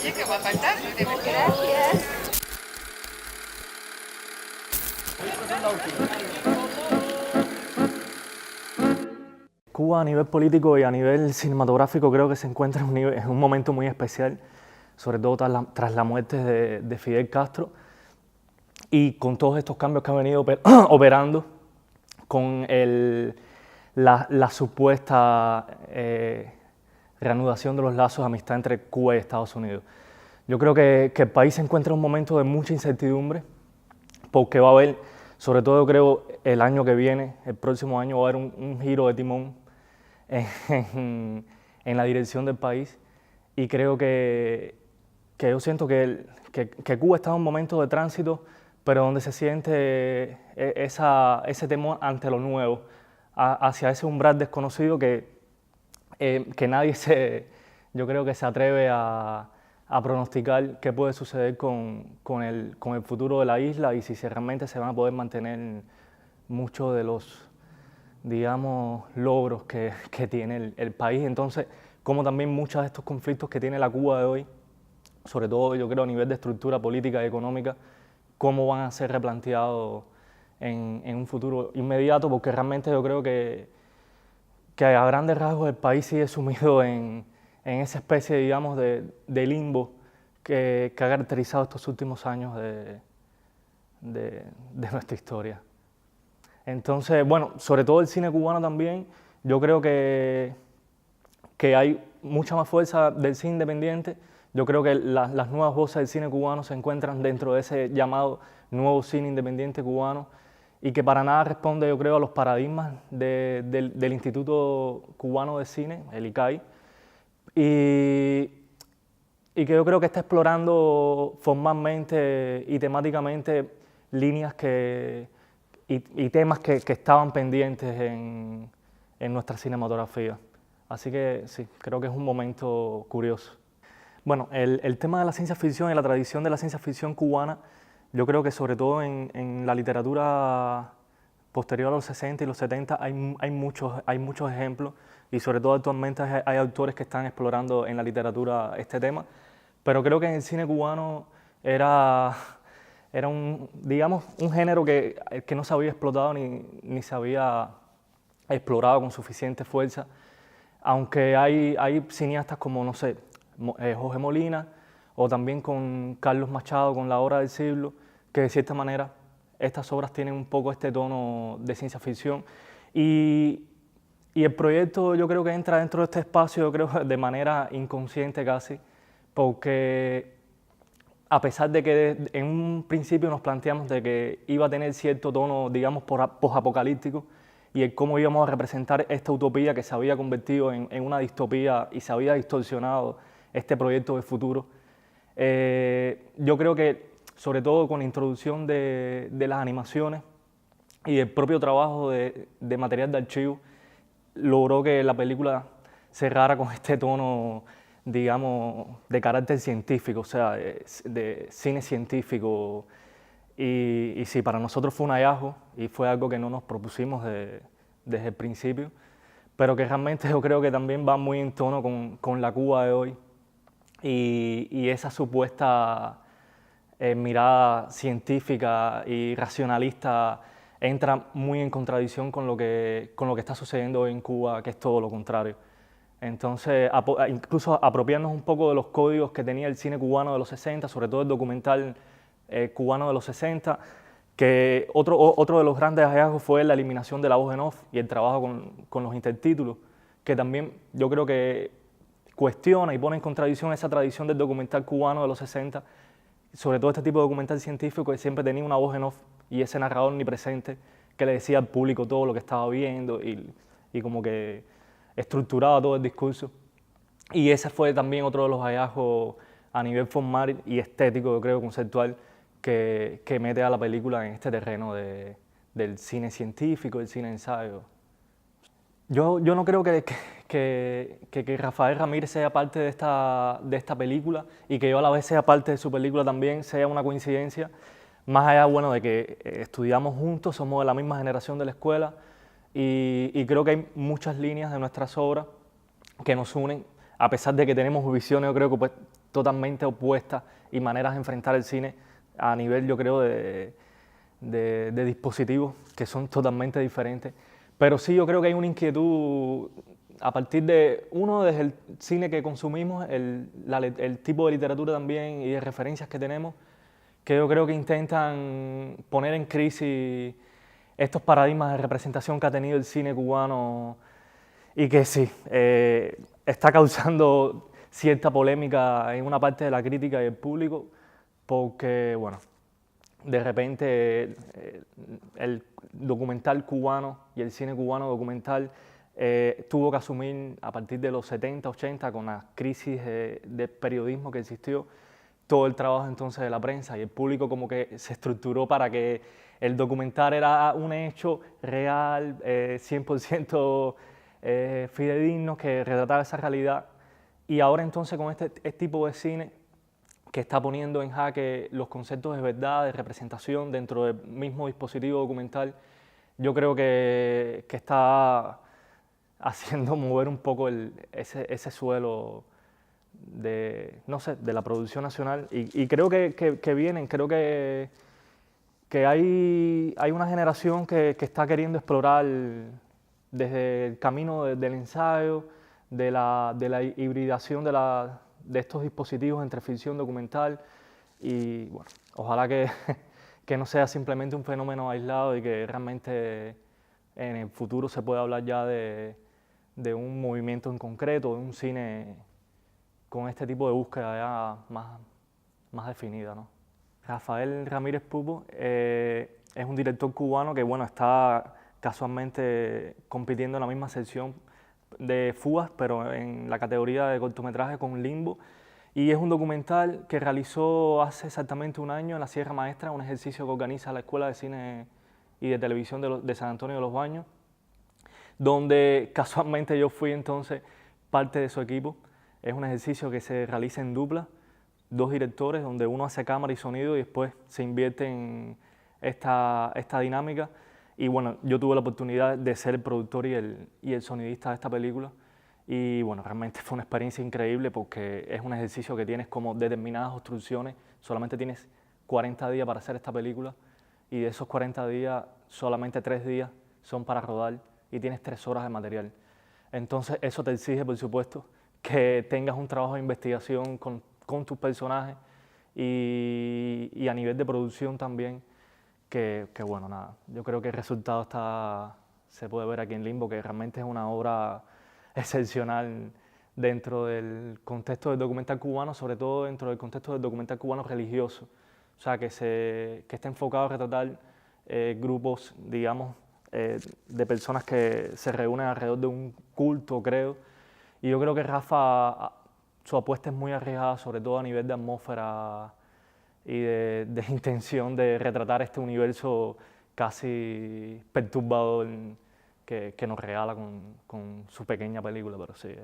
Oye, qué guapa estás, de verdad. Gracias. Cuba a nivel político y a nivel cinematográfico creo que se encuentra en un momento muy especial, sobre todo tras la muerte de Fidel Castro y con todos estos cambios que ha venido operando con la supuesta reanudación de los lazos de amistad entre Cuba y Estados Unidos. Yo creo que el país se encuentra en un momento de mucha incertidumbre porque va a haber, sobre todo yo creo el año que viene, el próximo año va a haber un giro de timón en la dirección del país y creo que yo siento que Cuba está en un momento de tránsito, pero donde se siente ese temor ante lo nuevo, hacia ese umbral desconocido que nadie yo creo que se atreve a pronosticar qué puede suceder con el futuro de la isla y si realmente se van a poder mantener muchos de los, digamos, logros que tiene el país. Entonces, como también muchos de estos conflictos que tiene la Cuba de hoy, sobre todo yo creo a nivel de estructura política y económica, cómo van a ser replanteados en un futuro inmediato, porque realmente yo creo que a grandes rasgos el país sigue sumido en esa especie, digamos, de limbo que ha caracterizado estos últimos años de nuestra historia. Entonces, bueno, sobre todo el cine cubano también, yo creo que hay mucha más fuerza del cine independiente. Yo creo que las nuevas voces del cine cubano se encuentran dentro de ese llamado nuevo cine independiente cubano y que para nada responde, yo creo, a los paradigmas del Instituto Cubano de Cine, el ICAI, y que yo creo que está explorando formalmente y temáticamente líneas y temas que estaban pendientes en nuestra cinematografía. Así que sí, creo que es un momento curioso. Bueno, el tema de la ciencia ficción y la tradición de la ciencia ficción cubana, yo creo que sobre todo en la literatura posterior a los 60 y los 70 hay muchos ejemplos y sobre todo actualmente hay autores que están explorando en la literatura este tema, pero creo que en el cine cubano era digamos, un género que no se había explotado ni se había explorado con suficiente fuerza, aunque hay cineastas como, no sé, Jorge Molina o también con Carlos Machado, con La Hora del Siglo, que de cierta manera estas obras tienen un poco este tono de ciencia ficción y el proyecto yo creo que entra dentro de este espacio, yo creo de manera inconsciente casi, porque a pesar de que en un principio nos planteamos de que iba a tener cierto tono, digamos, posapocalíptico y el cómo íbamos a representar esta utopía que se había convertido en una distopía y se había distorsionado este proyecto de futuro, yo creo que sobre todo con la introducción de las animaciones y el propio trabajo de material de archivo, logró que la película cerrara con este tono, digamos, de carácter científico, o sea, de cine científico. Y sí, para nosotros fue un hallazgo y fue algo que no nos propusimos desde el principio, pero que realmente yo creo que también va muy en tono con la Cuba de hoy y esa supuesta mirada científica y racionalista entra muy en contradicción con lo que está sucediendo hoy en Cuba, que es todo lo contrario. Entonces, incluso apropiarnos un poco de los códigos que tenía el cine cubano de los 60, sobre todo el documental cubano de los 60, que otro de los grandes hallazgos fue la eliminación de la voz en off y el trabajo con los intertítulos, que también yo creo que cuestiona y pone en contradicción esa tradición del documental cubano de los 60, sobre todo este tipo de documental científico que siempre tenía una voz en off y ese narrador omnipresente que le decía al público todo lo que estaba viendo y como que estructuraba todo el discurso. Y ese fue también otro de los hallazgos a nivel formal y estético, yo creo, conceptual, que mete a la película en este terreno del cine científico, del cine ensayo. Yo no creo que Rafael Ramírez sea parte de esta película y que yo a la vez sea parte de su película también, sea una coincidencia, más allá, bueno, de que estudiamos juntos, somos de la misma generación de la escuela y creo que hay muchas líneas de nuestras obras que nos unen, a pesar de que tenemos visiones, yo creo que pues, totalmente opuestas y maneras de enfrentar el cine a nivel, yo creo, de dispositivos que son totalmente diferentes. Pero sí, yo creo que hay una inquietud a partir de, uno, desde el cine que consumimos, el tipo de literatura también y de referencias que tenemos, que yo creo que intentan poner en crisis estos paradigmas de representación que ha tenido el cine cubano y que sí, está causando cierta polémica en una parte de la crítica y el público, porque, bueno, de repente el documental cubano y el cine cubano documental tuvo que asumir a partir de los 70, 80, con la crisis de periodismo que existió, todo el trabajo entonces de la prensa, y el público como que se estructuró para que el documental era un hecho real, 100% fidedigno, que retrataba esa realidad. Y ahora entonces con este tipo de cine que está poniendo en jaque los conceptos de verdad, de representación dentro del mismo dispositivo documental, yo creo que está haciendo mover un poco ese suelo de, no sé, de la producción nacional. Y creo que vienen, creo que hay una generación que está queriendo explorar desde el camino del ensayo, de la hibridación de estos dispositivos entre ficción documental, y bueno, ojalá que no sea simplemente un fenómeno aislado y que realmente en el futuro se pueda hablar ya de un movimiento en concreto, de un cine con este tipo de búsqueda ya más definida, ¿no? Rafael Ramírez Pupo es un director cubano que, bueno, está casualmente compitiendo en la misma sección de Fugas, pero en la categoría de cortometraje con Limbo. Y es un documental que realizó hace exactamente un año en la Sierra Maestra, un ejercicio que organiza la Escuela de Cine y de Televisión de San Antonio de los Baños, donde casualmente yo fui entonces parte de su equipo. Es un ejercicio que se realiza en dupla, dos directores, donde uno hace cámara y sonido y después se invierte en esta dinámica. Y bueno, yo tuve la oportunidad de ser el productor y el sonidista de esta película. Y bueno, realmente fue una experiencia increíble porque es un ejercicio que tienes como determinadas obstrucciones. Solamente tienes 40 días para hacer esta película y de esos 40 días, solamente 3 días son para rodar y tienes 3 horas de material. Entonces eso te exige, por supuesto, que tengas un trabajo de investigación con tus personajes y a nivel de producción también, que bueno, nada, yo creo que el resultado se puede ver aquí en Limbo, que realmente es una obra excepcional dentro del contexto del documental cubano, sobre todo dentro del contexto del documental cubano religioso, o sea, que está enfocado a retratar grupos, digamos, de personas que se reúnen alrededor de un culto, creo, y yo creo que Rafa, su apuesta es muy arriesgada, sobre todo a nivel de atmósfera y de intención de retratar este universo casi perturbador que nos regala con su pequeña película, pero sí.